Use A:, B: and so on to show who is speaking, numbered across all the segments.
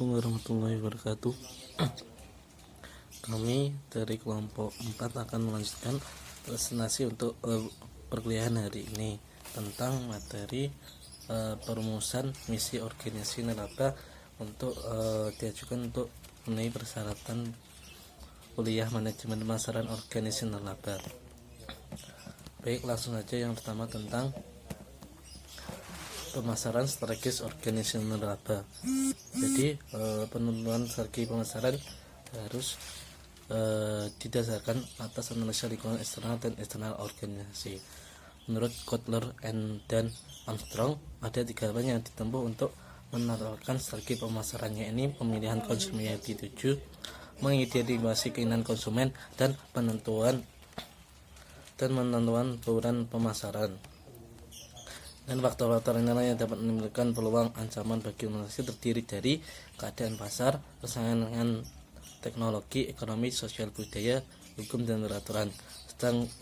A: Assalamualaikum warahmatullahi wabarakatuh. Kami dari kelompok 4 akan melanjutkan presentasi untuk perkuliahan hari ini tentang materi perumusan misi organisasi nirlaba untuk diajukan untuk memenuhi persyaratan kuliah manajemen pemasaran organisasi nirlaba. Baik, langsung aja. Yang pertama tentang pemasaran strategis organisasi nirlaba. Jadi penentuan strategi pemasaran harus didasarkan atas analisa lingkungan eksternal dan eksternal organisasi. Menurut Kotler dan Armstrong, ada 3 hal yang ditempuh untuk menerapkan strategi pemasarannya, ini pemilihan konsumen yang dituju, mengidentifikasi keinginan konsumen, dan menentuan bauran pemasaran. Dan faktor-faktor inilah yang dapat menimbulkan peluang ancaman bagi organisasi, terdiri dari keadaan pasar, persaingan teknologi, ekonomi, sosial, budaya, hukum, dan peraturan.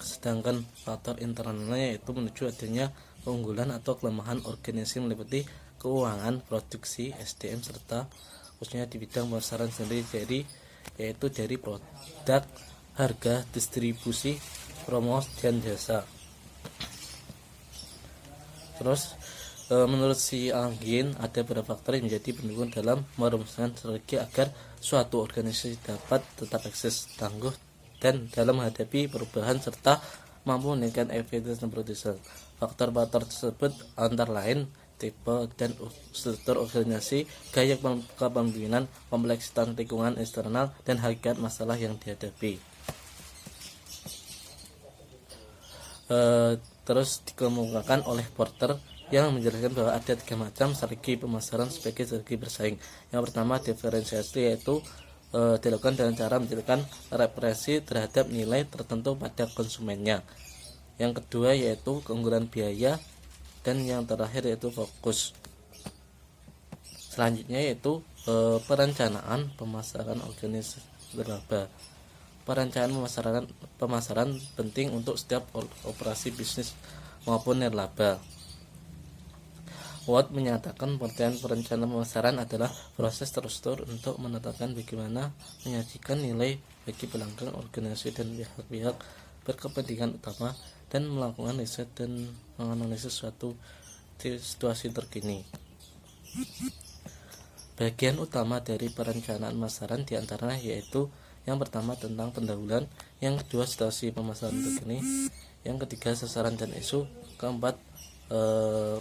A: Sedangkan faktor internalnya yaitu menuju adanya keunggulan atau kelemahan organisasi meliputi keuangan, produksi, SDM, serta khususnya di bidang pemasaran sendiri, yaitu dari produk, harga, distribusi, promosi, dan jasa. Terus menurut si Angin, ada beberapa faktor yang menjadi pendukung dalam merumuskan strategi agar suatu organisasi dapat tetap eksis, tangguh, dan dalam menghadapi perubahan serta mampu meningkatkan efektivitas dan produksi. Faktor-faktor tersebut antara lain tipe dan struktur organisasi, gaya kepemimpinan, kompleksitas lingkungan eksternal, dan hakikat masalah yang dihadapi. Terus dikemukakan oleh Porter yang menjelaskan bahwa ada 3 macam strategi pemasaran sebagai strategi bersaing. Yang pertama, diferensiasi, yaitu dilakukan dengan cara menjadikan represi terhadap nilai tertentu pada konsumennya. Yang kedua yaitu keunggulan biaya, dan yang terakhir yaitu fokus. Selanjutnya yaitu perencanaan pemasaran organisasi nirlaba. Perencanaan pemasaran penting untuk setiap operasi bisnis maupun nirlaba. Watt menyatakan pengertian perencanaan pemasaran adalah proses terstruktur untuk menetapkan bagaimana menyajikan nilai bagi pelanggan, organisasi, dan pihak-pihak berkepentingan utama, dan melakukan riset dan menganalisis suatu situasi terkini. Bagian utama dari perencanaan pemasaran diantaranya yaitu yang pertama tentang pendahuluan, yang kedua situasi pemasaran terkini, yang ketiga sasaran dan isu, keempat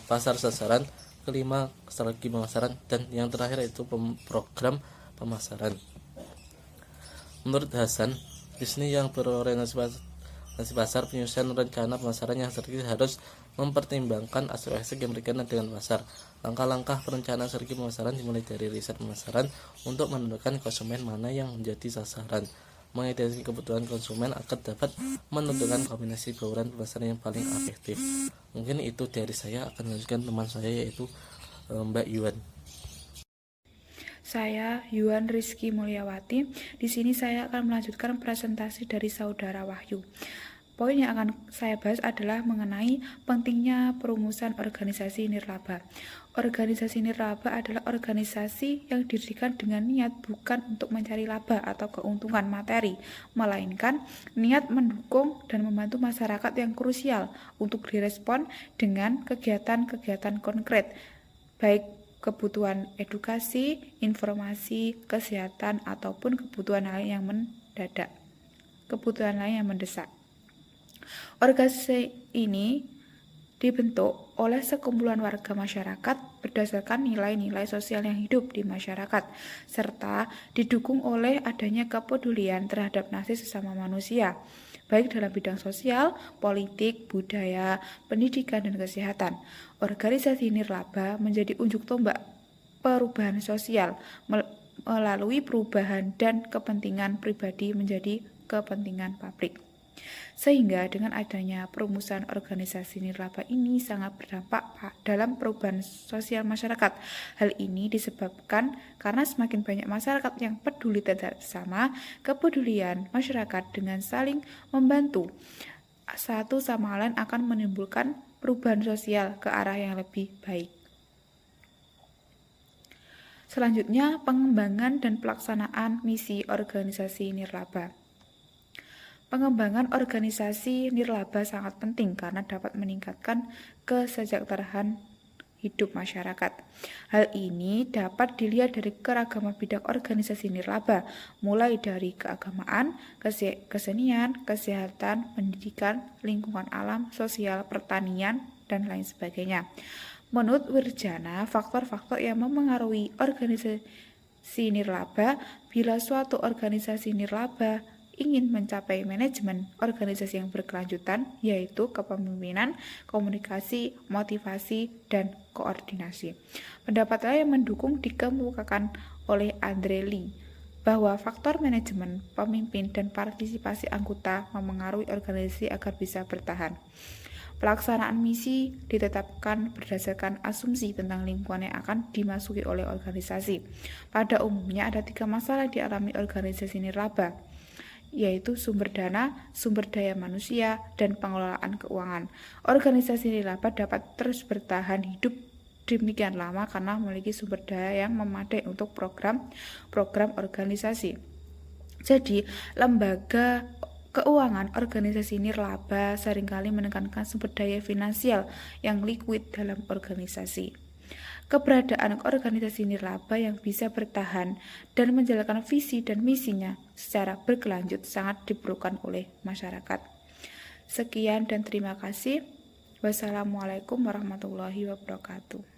A: pasar sasaran, kelima strategi pemasaran, dan yang terakhir itu program pemasaran. Menurut Hasan, bisnis yang berorientasi pasar, penyusunan rencana pemasaran yang strategis harus mempertimbangkan aspek-aspek yang berkaitan dengan pasar. Langkah-langkah perencanaan strategi pemasaran dimulai dari riset pemasaran untuk menentukan konsumen mana yang menjadi sasaran, mengidentifikasi kebutuhan konsumen agar dapat menentukan kombinasi bauran pemasaran yang paling efektif. Mungkin itu dari saya. Akan melanjutkan teman saya yaitu Mbak Yuan.
B: Saya Yuan Rizky Mulyawati. Di sini saya akan melanjutkan presentasi dari Saudara Wahyu. Poin yang akan saya bahas adalah mengenai pentingnya perumusan organisasi nirlaba. Organisasi nirlaba adalah organisasi yang didirikan dengan niat bukan untuk mencari laba atau keuntungan materi, melainkan niat mendukung dan membantu masyarakat yang krusial untuk direspon dengan kegiatan-kegiatan konkret, baik kebutuhan edukasi, informasi, kesehatan, ataupun kebutuhan lain yang mendesak. Organisasi ini dibentuk oleh sekumpulan warga masyarakat berdasarkan nilai-nilai sosial yang hidup di masyarakat, serta didukung oleh adanya kepedulian terhadap nasib sesama manusia, baik dalam bidang sosial, politik, budaya, pendidikan, dan kesehatan. Organisasi nirlaba menjadi unjuk tombak perubahan sosial melalui perubahan dan kepentingan pribadi menjadi kepentingan publik. Sehingga dengan adanya perumusan organisasi nirlaba ini sangat berdampak dalam perubahan sosial masyarakat. Hal ini disebabkan karena semakin banyak masyarakat yang peduli terhadap sesama, kepedulian masyarakat dengan saling membantu satu sama lain akan menimbulkan perubahan sosial ke arah yang lebih baik. Selanjutnya, pengembangan dan pelaksanaan misi organisasi nirlaba. Pengembangan organisasi nirlaba sangat penting karena dapat meningkatkan kesejahteraan hidup masyarakat. Hal ini dapat dilihat dari keragaman bidang organisasi nirlaba, mulai dari keagamaan, kesenian, kesehatan, pendidikan, lingkungan alam, sosial, pertanian, dan lain sebagainya. Menurut Wirjana, faktor-faktor yang memengaruhi organisasi nirlaba, bila suatu organisasi nirlaba ingin mencapai manajemen organisasi yang berkelanjutan, yaitu kepemimpinan, komunikasi, motivasi, dan koordinasi. Pendapat yang mendukung dikemukakan oleh Andre Lee bahwa faktor manajemen, pemimpin, dan partisipasi anggota memengaruhi organisasi agar bisa bertahan. Pelaksanaan misi ditetapkan berdasarkan asumsi tentang lingkungan yang akan dimasuki oleh organisasi. Pada umumnya ada 3 masalah yang dialami organisasi nirlaba, yaitu sumber dana, sumber daya manusia, dan pengelolaan keuangan. Organisasi nirlaba dapat terus bertahan hidup demikian lama karena memiliki sumber daya yang memadai untuk program organisasi. Jadi, lembaga keuangan organisasi nirlaba seringkali menekankan sumber daya finansial yang liquid dalam organisasi. Keberadaan organisasi nirlaba yang bisa bertahan dan menjalankan visi dan misinya secara berkelanjut sangat diperlukan oleh masyarakat. Sekian dan terima kasih. Wassalamualaikum warahmatullahi wabarakatuh.